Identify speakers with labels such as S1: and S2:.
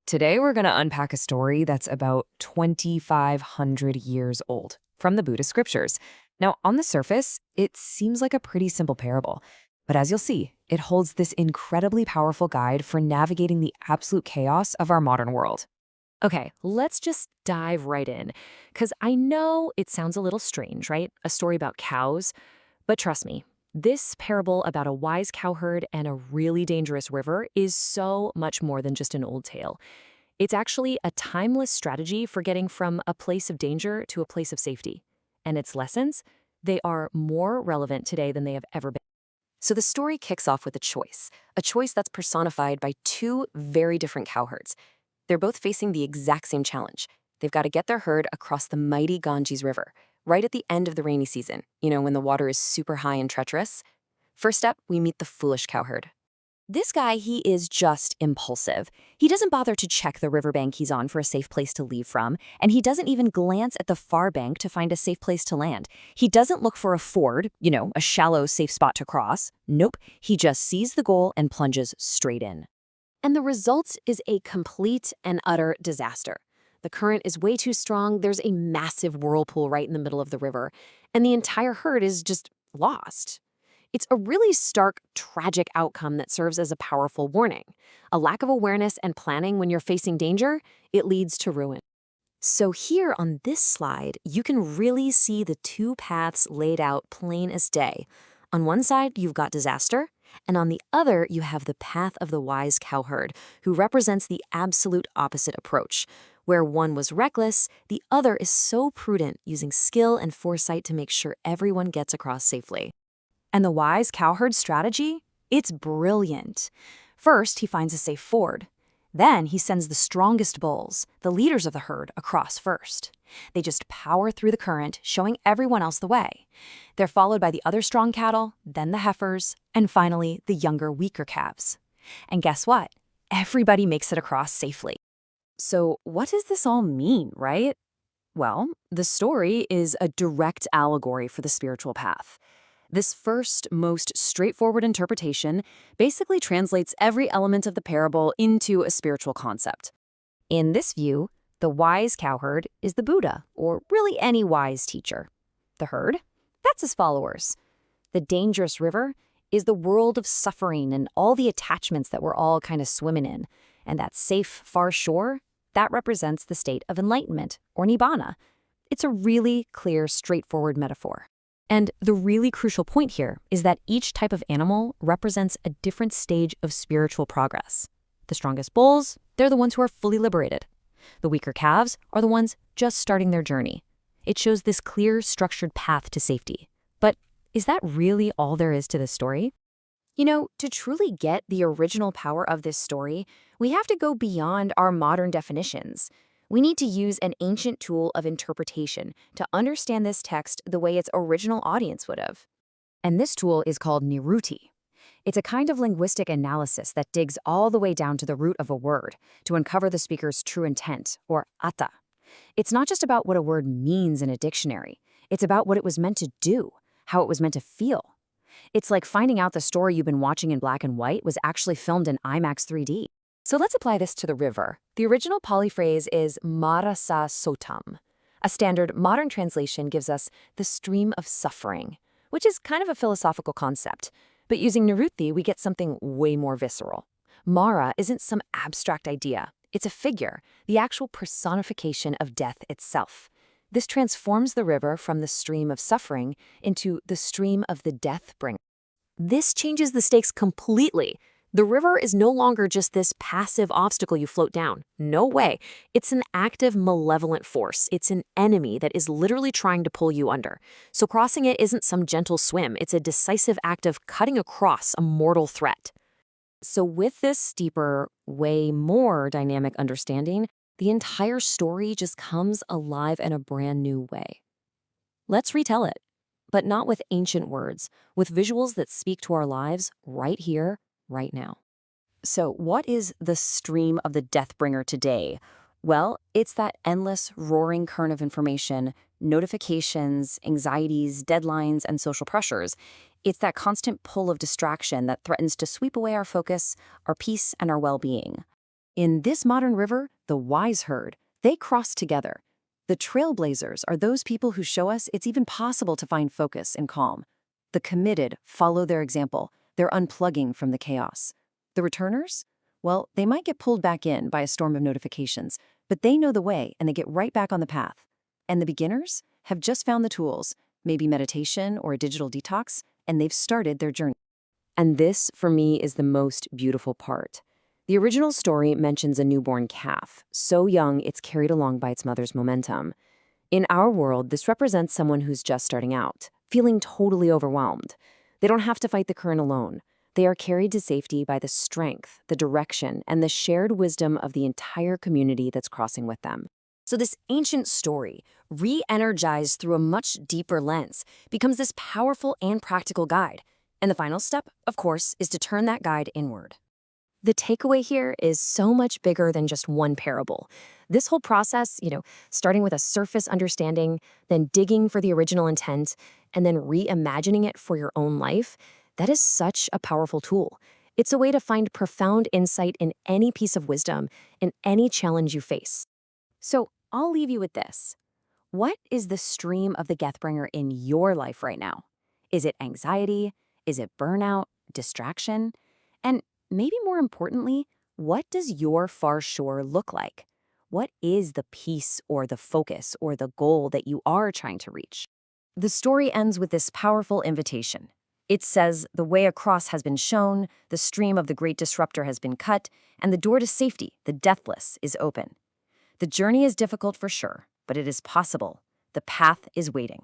S1: Today, we're going to unpack a story that's about 2,500 years old from the Buddhist scriptures. Now, on the surface, it seems like a pretty simple parable. But as you'll see, it holds this incredibly powerful guide for navigating the absolute chaos of our modern world. Okay, let's just dive right in. Because I know it sounds a little strange, right? A story about cows. But trust me, this parable about a wise cowherd and a really dangerous river is so much more than just an old tale. It's actually a timeless strategy for getting from a place of danger to a place of safety. And its lessons, they are more relevant today than they have ever been. So the story kicks off with a choice that's personified by two very different cowherds. They're both facing the exact same challenge. They've got to get their herd across the mighty Ganges River, right at the end of the rainy season, when the water is super high and treacherous. First up, we meet the foolish cowherd. This guy, he is just impulsive. He doesn't bother to check the riverbank he's on for a safe place to leave from, and he doesn't even glance at the far bank to find a safe place to land. He doesn't look for a ford, a shallow, safe spot to cross. Nope, he just sees the goal and plunges straight in. And the result is a complete and utter disaster. The current is way too strong, there's a massive whirlpool right in the middle of the river, and the entire herd is just lost. It's a really stark, tragic outcome that serves as a powerful warning. A lack of awareness and planning when you're facing danger, it leads to ruin. So here on this slide, you can really see the two paths laid out plain as day. On one side, you've got disaster, and on the other, you have the path of the wise cowherd, who represents the absolute opposite approach. Where one was reckless, the other is so prudent, using skill and foresight to make sure everyone gets across safely. And the wise cowherd strategy? It's brilliant. First, he finds a safe ford. Then he sends the strongest bulls, the leaders of the herd, across first. They just power through the current, showing everyone else the way. They're followed by the other strong cattle, then the heifers, and finally, the younger, weaker calves. And guess what? Everybody makes it across safely. So what does this all mean, right? Well, the story is a direct allegory for the spiritual path. This first, most straightforward interpretation basically translates every element of the parable into a spiritual concept. In this view, the wise cowherd is the Buddha, or really any wise teacher. The herd? That's his followers. The dangerous river is the world of suffering and all the attachments that we're all kind of swimming in. And that safe, far shore, that represents the state of enlightenment, or nibbana. It's a really clear, straightforward metaphor. And the really crucial point here is that each type of animal represents a different stage of spiritual progress. The strongest bulls, they're the ones who are fully liberated. The weaker calves are the ones just starting their journey. It shows this clear, structured path to safety. But is that really all there is to this story? To truly get the original power of this story, we have to go beyond our modern definitions. We need to use an ancient tool of interpretation to understand this text the way its original audience would have. And this tool is called niruti. It's a kind of linguistic analysis that digs all the way down to the root of a word to uncover the speaker's true intent, or atta. It's not just about what a word means in a dictionary. It's about what it was meant to do, how it was meant to feel. It's like finding out the story you've been watching in black and white was actually filmed in IMAX 3D. So let's apply this to the river. The original Pali phrase is marasa sotam. A standard modern translation gives us the stream of suffering, which is kind of a philosophical concept. But using niruti, we get something way more visceral. Mara isn't some abstract idea. It's a figure, the actual personification of death itself. This transforms the river from the stream of suffering into the stream of the death bringer. This changes the stakes completely. The river is no longer just this passive obstacle you float down. No way. It's an active, malevolent force. It's an enemy that is literally trying to pull you under. So crossing it isn't some gentle swim. It's a decisive act of cutting across a mortal threat. So with this deeper, way more dynamic understanding, the entire story just comes alive in a brand new way. Let's retell it, but not with ancient words, with visuals that speak to our lives right here, right now. So what is the stream of the Deathbringer today? Well, it's that endless, roaring current of information, notifications, anxieties, deadlines, and social pressures. It's that constant pull of distraction that threatens to sweep away our focus, our peace, and our well-being.
S2: In this modern river, the wise herd, they cross together. The trailblazers are those people who show us it's even possible to find focus and calm. The committed follow their example. They're unplugging from the chaos. The returners? Well, they might get pulled back in by a storm of notifications, but they know the way and they get right back on the path. And the beginners have just found the tools, maybe meditation or a digital detox, and they've started their journey.
S1: And this, for me, is the most beautiful part. The original story mentions a newborn calf, so young it's carried along by its mother's momentum. In our world, this represents someone who's just starting out, feeling totally overwhelmed. They don't have to fight the current alone. They are carried to safety by the strength, the direction, and the shared wisdom of the entire community that's crossing with them. So this ancient story, re-energized through a much deeper lens, becomes this powerful and practical guide. And the final step, of course, is to turn that guide inward. The takeaway here is so much bigger than just one parable. This whole process, starting with a surface understanding, then digging for the original intent, and then reimagining it for your own life, that is such a powerful tool. It's a way to find profound insight in any piece of wisdom, in any challenge you face. So I'll leave you with this. What is the stream of the Gethbringer in your life right now? Is it anxiety? Is it burnout? Distraction? And maybe more importantly, what does your far shore look like? What is the peace or the focus or the goal that you are trying to reach? The story ends with this powerful invitation. It says, the way across has been shown, the stream of the great disruptor has been cut, and the door to safety, the deathless, is open. The journey is difficult for sure, but it is possible. The path is waiting.